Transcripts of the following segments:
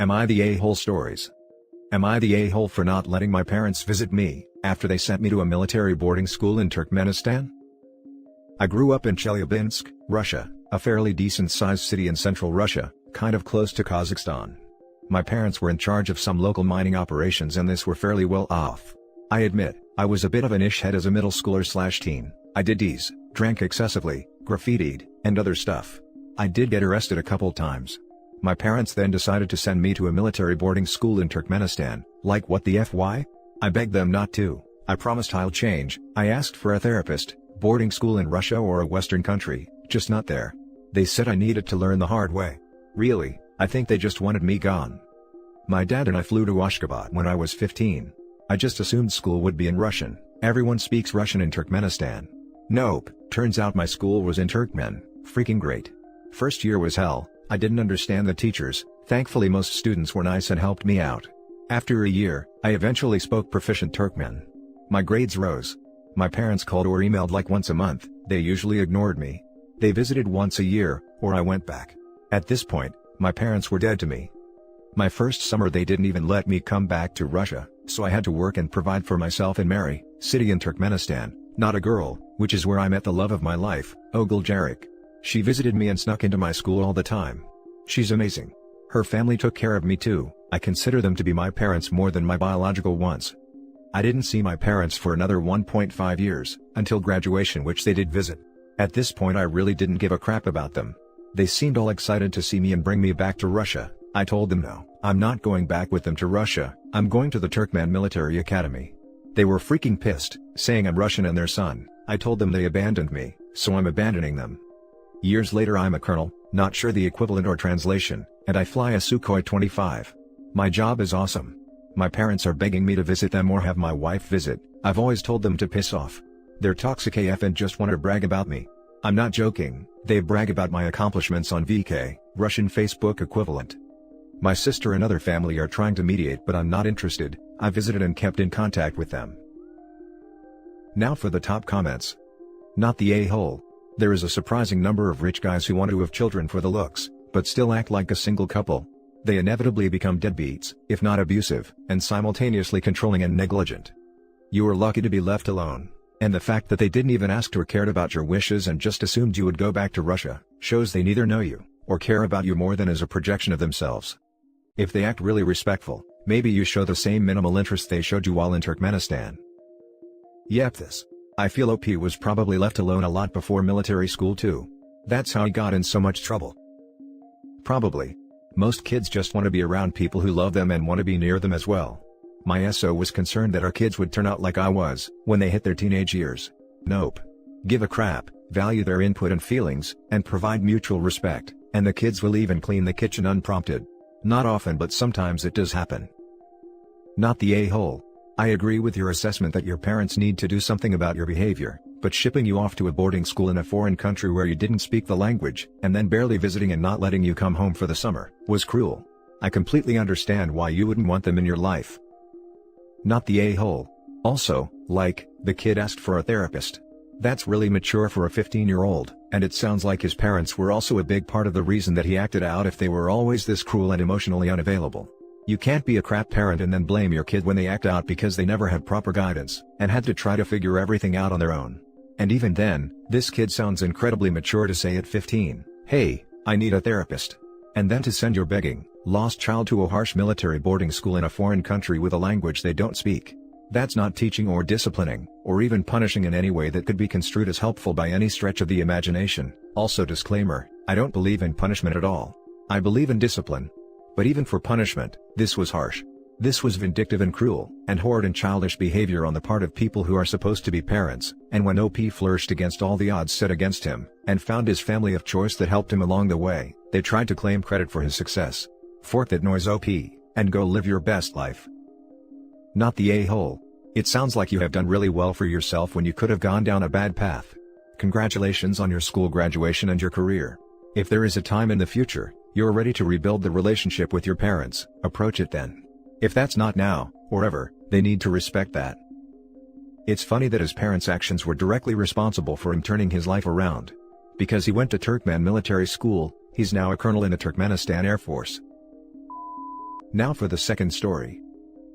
Am I the a-hole stories? Am I the a-hole for not letting my parents visit me, after they sent me to a military boarding school in Turkmenistan? I grew up in Chelyabinsk, Russia, a fairly decent-sized city in central Russia, kind of close to Kazakhstan. My parents were in charge of some local mining operations and this were fairly well off. I admit, I was a bit of an ish-head as a middle schooler/teen. I did D's, drank excessively, graffitied, and other stuff. I did get arrested a couple times. My parents then decided to send me to a military boarding school in Turkmenistan. Like what the FY? I begged them not to. I promised I'll change. I asked for a therapist, boarding school in Russia or a Western country, just not there. They said I needed to learn the hard way. Really, I think they just wanted me gone. My dad and I flew to Ashgabat when I was 15. I just assumed school would be in Russian. Everyone speaks Russian in Turkmenistan. Nope, turns out my school was in Turkmen. Freaking great. First year was hell. I didn't understand the teachers. Thankfully most students were nice and helped me out. After a year, I eventually spoke proficient Turkmen. My grades rose. My parents called or emailed like once a month. They usually ignored me. They visited once a year, or I went back. At this point, my parents were dead to me. My first summer they didn't even let me come back to Russia, so I had to work and provide for myself in Mary, city in Turkmenistan, not a girl, which is where I met the love of my life, Ogul Jarek. She visited me and snuck into my school all the time. She's amazing. Her family took care of me too. I consider them to be my parents more than my biological ones. I didn't see my parents for another 1.5 years, until graduation, which they did visit. At this point I really didn't give a crap about them. They seemed all excited to see me and bring me back to Russia. I told them no, I'm not going back with them to Russia, I'm going to the Turkmen Military Academy. They were freaking pissed, saying I'm Russian and their son. I told them they abandoned me, so I'm abandoning them. Years later I'm a colonel, not sure the equivalent or translation, and I fly a Sukhoi 25. My job is awesome. My parents are begging me to visit them or have my wife visit. I've always told them to piss off. They're toxic AF and just want to brag about me. I'm not joking, they brag about my accomplishments on VK, Russian Facebook equivalent. My sister and other family are trying to mediate but I'm not interested. I visited and kept in contact with them. Now for the top comments. Not the a-hole. There is a surprising number of rich guys who want to have children for the looks, but still act like a single couple. They inevitably become deadbeats, if not abusive, and simultaneously controlling and negligent. You are lucky to be left alone, and the fact that they didn't even ask or cared about your wishes and just assumed you would go back to Russia, shows they neither know you, or care about you more than as a projection of themselves. If they act really respectful, maybe you show the same minimal interest they showed you while in Turkmenistan. Yep, I feel OP was probably left alone a lot before military school too. That's how he got in so much trouble. Probably. Most kids just want to be around people who love them and want to be near them as well. My SO was concerned that our kids would turn out like I was, when they hit their teenage years. Nope. Give a crap, value their input and feelings, and provide mutual respect, and the kids will even clean the kitchen unprompted. Not often but sometimes it does happen. Not the a-hole. I agree with your assessment that your parents need to do something about your behavior, but shipping you off to a boarding school in a foreign country where you didn't speak the language, and then barely visiting and not letting you come home for the summer, was cruel. I completely understand why you wouldn't want them in your life. Not the a-hole. Also, like, the kid asked for a therapist. That's really mature for a 15-year-old, and it sounds like his parents were also a big part of the reason that he acted out if they were always this cruel and emotionally unavailable. You can't be a crap parent and then blame your kid when they act out because they never had proper guidance, and had to try to figure everything out on their own. And even then, this kid sounds incredibly mature to say at 15, "Hey, I need a therapist." And then to send your begging, lost child to a harsh military boarding school in a foreign country with a language they don't speak. That's not teaching or disciplining, or even punishing in any way that could be construed as helpful by any stretch of the imagination. Also disclaimer, I don't believe in punishment at all. I believe in discipline. But even for punishment, this was harsh. This was vindictive and cruel, and horrid and childish behavior on the part of people who are supposed to be parents, and when OP flourished against all the odds set against him, and found his family of choice that helped him along the way, they tried to claim credit for his success. Fork that noise OP, and go live your best life. Not the a-hole. It sounds like you have done really well for yourself when you could have gone down a bad path. Congratulations on your school graduation and your career. If there is a time in the future, you're ready to rebuild the relationship with your parents, approach it then. If that's not now, or ever, they need to respect that. It's funny that his parents' actions were directly responsible for him turning his life around. Because he went to Turkmen military school, he's now a colonel in the Turkmenistan Air Force. Now for the second story.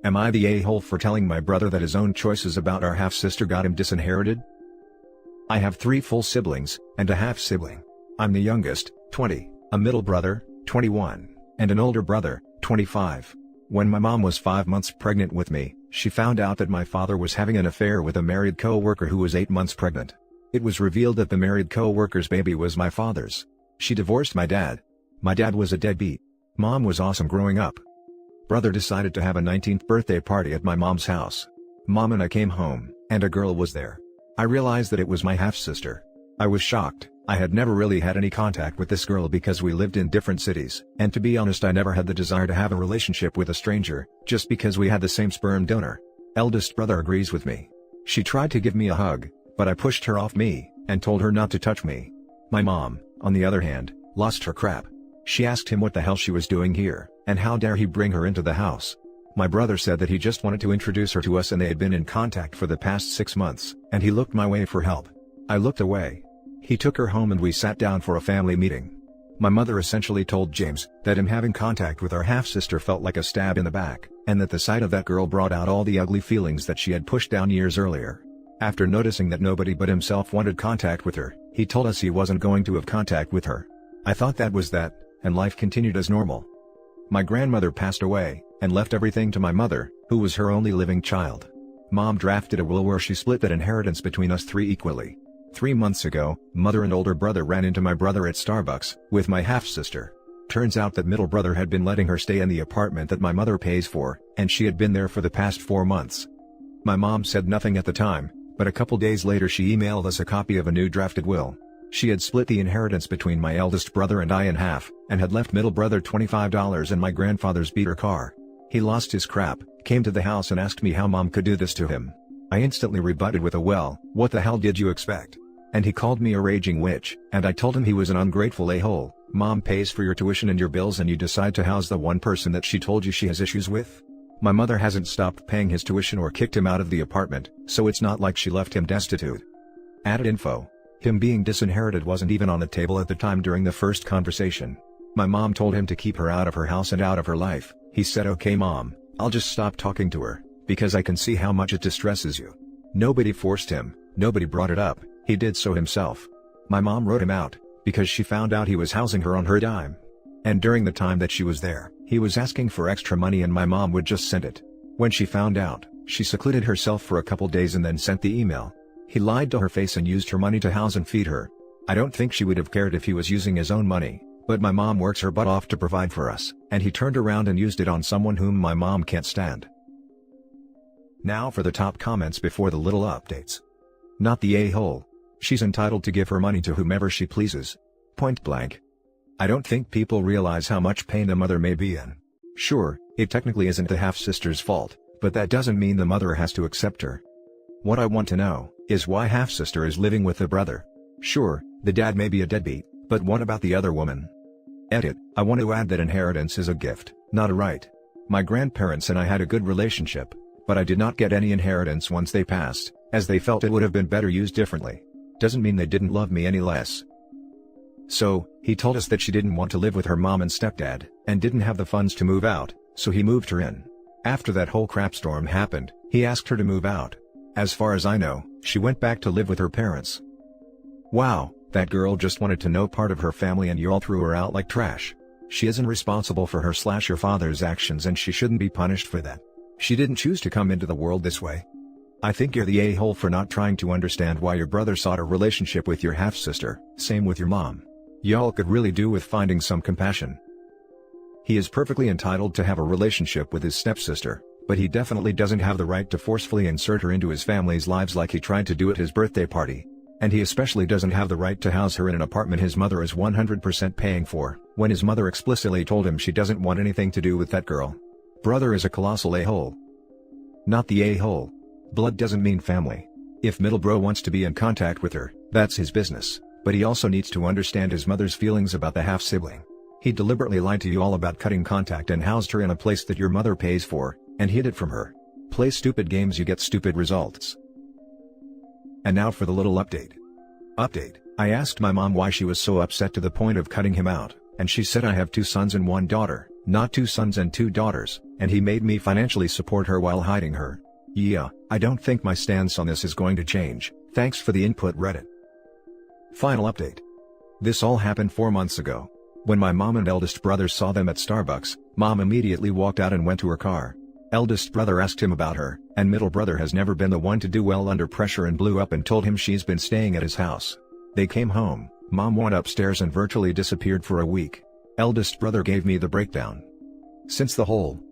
Am I the a-hole for telling my brother that his own choices about our half-sister got him disinherited? I have 3 full siblings, and a half-sibling. I'm the youngest, 20, a middle brother, 21, and an older brother, 25. When my mom was 5 months pregnant with me, she found out that my father was having an affair with a married co-worker who was 8 months pregnant. It was revealed that the married co-worker's baby was my father's. She divorced my dad. My dad was a deadbeat. Mom was awesome growing up. Brother decided to have a 19th birthday party at my mom's house. Mom and I came home, and a girl was there. I realized that it was my half-sister. I was shocked. I had never really had any contact with this girl because we lived in different cities, and to be honest I never had the desire to have a relationship with a stranger, just because we had the same sperm donor. Eldest brother agrees with me. She tried to give me a hug, but I pushed her off me, and told her not to touch me. My mom, on the other hand, lost her crap. She asked him what the hell she was doing here, and how dare he bring her into the house. My brother said that he just wanted to introduce her to us and they had been in contact for the past 6 months, and he looked my way for help. I looked away. He took her home and we sat down for a family meeting. My mother essentially told James that him having contact with our half-sister felt like a stab in the back, and that the sight of that girl brought out all the ugly feelings that she had pushed down years earlier. After noticing that nobody but himself wanted contact with her, he told us he wasn't going to have contact with her. I thought that was that, and life continued as normal. My grandmother passed away, and left everything to my mother, who was her only living child. Mom drafted a will where she split that inheritance between us 3 equally. 3 months ago, mother and older brother ran into my brother at Starbucks, with my half-sister. Turns out that middle brother had been letting her stay in the apartment that my mother pays for, and she had been there for the past 4 months. My mom said nothing at the time, but a couple days later she emailed us a copy of a new drafted will. She had split the inheritance between my eldest brother and I in half, and had left middle brother $25 and my grandfather's beater car. He lost his crap, came to the house and asked me how mom could do this to him. I instantly rebutted with a "well, what the hell did you expect?" And he called me a raging witch, and I told him he was an ungrateful a-hole. Mom pays for your tuition and your bills and you decide to house the one person that she told you she has issues with? My mother hasn't stopped paying his tuition or kicked him out of the apartment, so it's not like she left him destitute. Added info. Him being disinherited wasn't even on the table at the time during the first conversation. My mom told him to keep her out of her house and out of her life. He said, "Okay mom, I'll just stop talking to her, because I can see how much it distresses you." Nobody forced him, nobody brought it up, he did so himself. My mom wrote him out, because she found out he was housing her on her dime. And during the time that she was there, he was asking for extra money and my mom would just send it. When she found out, she secluded herself for a couple days and then sent the email. He lied to her face and used her money to house and feed her. I don't think she would have cared if he was using his own money, but my mom works her butt off to provide for us, and he turned around and used it on someone whom my mom can't stand. Now for the top comments before the little updates. Not the a-hole. She's entitled to give her money to whomever she pleases. Point blank. I don't think people realize how much pain the mother may be in. Sure, it technically isn't the half-sister's fault, but that doesn't mean the mother has to accept her. What I want to know is why half-sister is living with the brother. Sure, the dad may be a deadbeat, but what about the other woman? Edit. I want to add that inheritance is a gift, not a right. My grandparents and I had a good relationship, but I did not get any inheritance once they passed, as they felt it would have been better used differently. Doesn't mean they didn't love me any less. So, he told us that she didn't want to live with her mom and stepdad, and didn't have the funds to move out, so he moved her in. After that whole crapstorm happened, he asked her to move out. As far as I know, she went back to live with her parents. Wow, that girl just wanted to know part of her family and you all threw her out like trash. She isn't responsible for her/your father's actions and she shouldn't be punished for that. She didn't choose to come into the world this way. I think you're the a-hole for not trying to understand why your brother sought a relationship with your half-sister, same with your mom. Y'all could really do with finding some compassion. He is perfectly entitled to have a relationship with his stepsister, but he definitely doesn't have the right to forcefully insert her into his family's lives like he tried to do at his birthday party. And he especially doesn't have the right to house her in an apartment his mother is 100% paying for, when his mother explicitly told him she doesn't want anything to do with that girl. Brother is a colossal a-hole. Not the a-hole. Blood doesn't mean family. If middle bro wants to be in contact with her, that's his business, but he also needs to understand his mother's feelings about the half-sibling. He deliberately lied to you all about cutting contact and housed her in a place that your mother pays for, and hid it from her. Play stupid games, you get stupid results. And now for the little update. I asked my mom why she was so upset to the point of cutting him out, and she said I have 2 sons and 1 daughter, not 2 sons and 2 daughters, and he made me financially support her while hiding her. Yeah, I don't think my stance on this is going to change. Thanks for the input, Reddit. Final update. This all happened 4 months ago. When my mom and eldest brother saw them at Starbucks, mom immediately walked out and went to her car. Eldest brother asked him about her, and middle brother has never been the one to do well under pressure and blew up and told him she's been staying at his house. They came home, mom went upstairs and virtually disappeared for a week. Eldest brother gave me the breakdown. Since the whole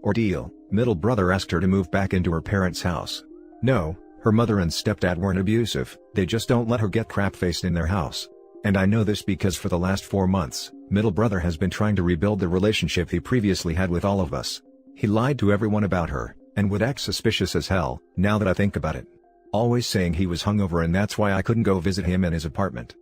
ordeal, middle brother asked her to move back into her parents' house. No, her mother and stepdad weren't abusive, they just don't let her get crap-faced in their house. And I know this because for the last 4 months, middle brother has been trying to rebuild the relationship he previously had with all of us. He lied to everyone about her, and would act suspicious as hell, now that I think about it. Always saying he was hungover and that's why I couldn't go visit him in his apartment.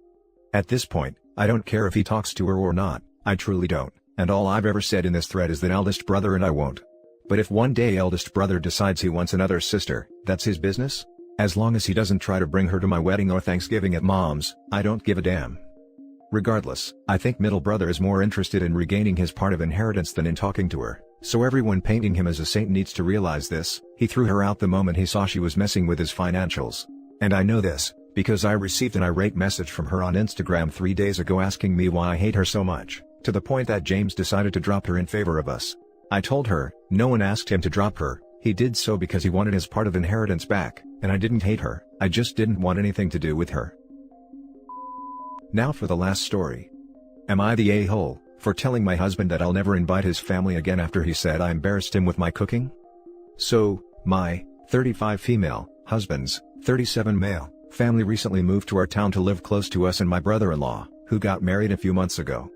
At this point, I don't care if he talks to her or not, I truly don't, and all I've ever said in this thread is that eldest brother and I won't. But if one day eldest brother decides he wants another sister, that's his business? As long as he doesn't try to bring her to my wedding or Thanksgiving at mom's, I don't give a damn. Regardless, I think middle brother is more interested in regaining his part of inheritance than in talking to her, so everyone painting him as a saint needs to realize this. He threw her out the moment he saw she was messing with his financials. And I know this, because I received an irate message from her on Instagram 3 days ago asking me why I hate her so much, to the point that James decided to drop her in favor of us. I told her, no one asked him to drop her, he did so because he wanted his part of inheritance back, and I didn't hate her, I just didn't want anything to do with her. Now for the last story. Am I the a-hole for telling my husband that I'll never invite his family again after he said I embarrassed him with my cooking? So, my 35 female husband's 37 male family recently moved to our town to live close to us and my brother-in-law, who got married a few months ago.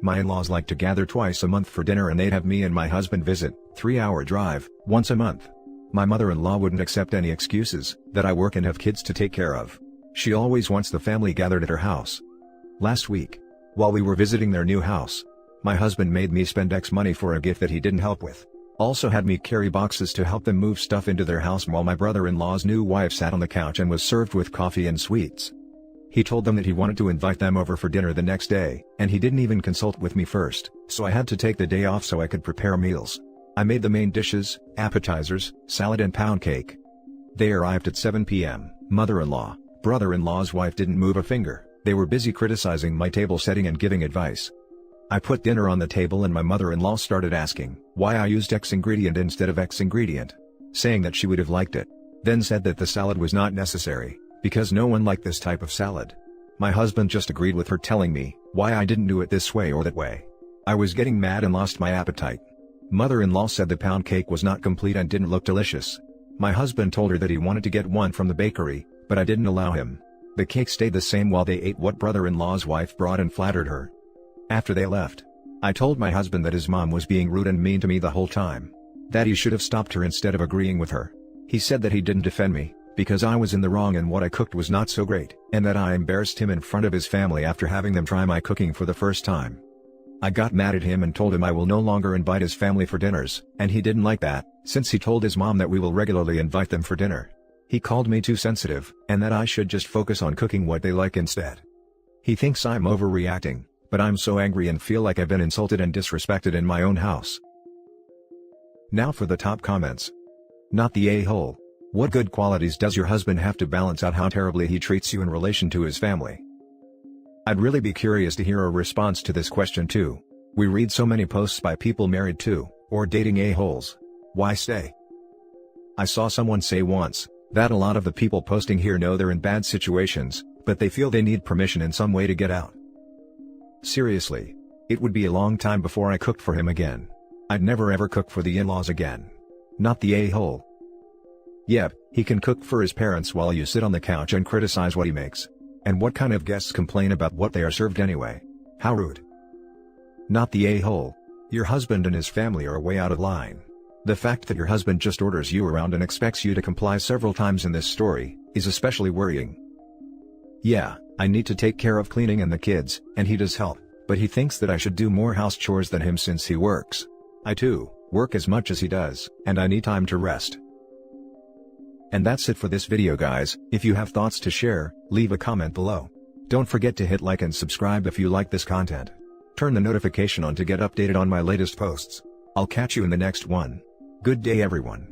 My in-laws like to gather twice a month for dinner and they'd have me and my husband visit, 3-hour drive, once a month. My mother-in-law wouldn't accept any excuses, that I work and have kids to take care of. She always wants the family gathered at her house. Last week, while we were visiting their new house, my husband made me spend X money for a gift that he didn't help with. Also had me carry boxes to help them move stuff into their house while my brother-in-law's new wife sat on the couch and was served with coffee and sweets. He told them that he wanted to invite them over for dinner the next day, and he didn't even consult with me first, so I had to take the day off so I could prepare meals. I made the main dishes, appetizers, salad and pound cake. They arrived at 7 p.m. Mother-in-law, brother-in-law's wife didn't move a finger, they were busy criticizing my table setting and giving advice. I put dinner on the table and my mother-in-law started asking why I used X ingredient instead of X ingredient, saying that she would have liked it, then said that the salad was not necessary, because no one liked this type of salad. My husband just agreed with her telling me why I didn't do it this way or that way. I was getting mad and lost my appetite. Mother-in-law said the pound cake was not complete and didn't look delicious. My husband told her that he wanted to get one from the bakery, but I didn't allow him. The cake stayed the same while they ate what brother-in-law's wife brought and flattered her. After they left, I told my husband that his mom was being rude and mean to me the whole time. That he should have stopped her instead of agreeing with her. He said that he didn't defend me, because I was in the wrong and what I cooked was not so great, and that I embarrassed him in front of his family after having them try my cooking for the first time. I got mad at him and told him I will no longer invite his family for dinners, and he didn't like that, since he told his mom that we will regularly invite them for dinner. He called me too sensitive, and that I should just focus on cooking what they like instead. He thinks I'm overreacting, but I'm so angry and feel like I've been insulted and disrespected in my own house. Now for the top comments. Not the a-hole. What good qualities does your husband have to balance out how terribly he treats you in relation to his family? I'd really be curious to hear a response to this question too. We read so many posts by people married to, or dating a-holes. Why stay? I saw someone say once, that a lot of the people posting here know they're in bad situations, but they feel they need permission in some way to get out. Seriously. It would be a long time before I cooked for him again. I'd never ever cook for the in-laws again. Not the a-hole. Yep, he can cook for his parents while you sit on the couch and criticize what he makes. And what kind of guests complain about what they are served anyway? How rude. Not the a-hole. Your husband and his family are way out of line. The fact that your husband just orders you around and expects you to comply several times in this story, is especially worrying. Yeah, I need to take care of cleaning and the kids, and he does help, but he thinks that I should do more house chores than him since he works. I too, work as much as he does, and I need time to rest. And that's it for this video guys. If you have thoughts to share, leave a comment below. Don't forget to hit like and subscribe if you like this content. Turn the notification on to get updated on my latest posts. I'll catch you in the next one. Good day everyone.